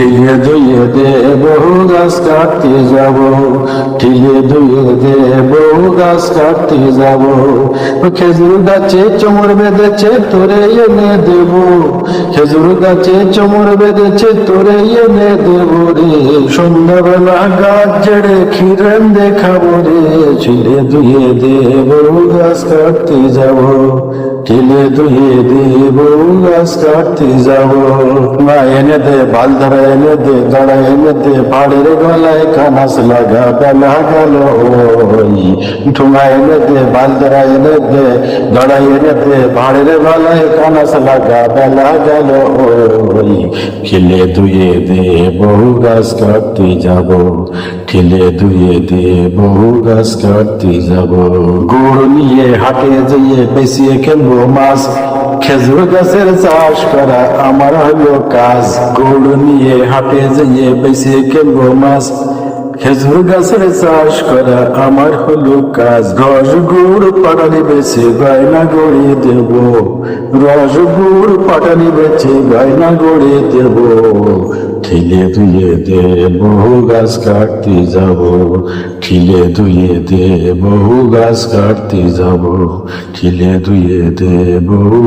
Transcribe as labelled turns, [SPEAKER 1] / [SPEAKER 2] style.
[SPEAKER 1] ঠিলে ধুয়ে দে বহু গাছ কাটতে যাব, ঠিলে ধুয়ে দে বহু গাছ কাটতে যাব। খেজুর গাছে চোমর বেঁধেছে তোরে এনে দেব, খেজুর গাছে চোমর বেঁধেছে তোরে এনে দেব রে। সন্ধ্যাবেলা গাছ জেড়ে ক্ষীরেন দেখাবো রে। ঠিলে ধুয়ে দে বহু গাছ কাটতে যাব, ঠিলে ধুয়ে দে বহু গাছ কাটতে যাব। মা এনে দে বালধারা এনে দে দাঁড়া এনে দে পাড়ের গলায় কানাস লাগা বেলা গেল ওই। ঠুঙা এনে দে বালধারা এনে দে দাঁড়া এনে দে পাড়ের গলায় কানাস লাগা বেলা গেল ওই। ঠিলে ধুয়ে দে বহু গাছ কাটতে যাব, ঠিলে ধুয়ে দে বহু গাছ কাটতে যাব। গুড় নিয়ে হাটে যেয়ে বেশিয়ে খেলবো মাছ, খেজুর গাছের চাষ করা আমার হলো কাজ। গুড় নিয়ে হাটে যেয়ে বেশি খেলবো মাছ, খেজুর গাছের চাষ করা আমার হলো কাজ। রস গুড় পাটালি বেছে গয়না গড়ে দেব, রস গুড় পাটালি বেছে গয়না গড়ে দেব। ঠিলে ধুয়ে দে বহু গাছ কাটতে যাব, ঠিলে ধুয়ে দে বহু গাছ কাটতে যাব, ঠিলে ধুয়ে দে বহু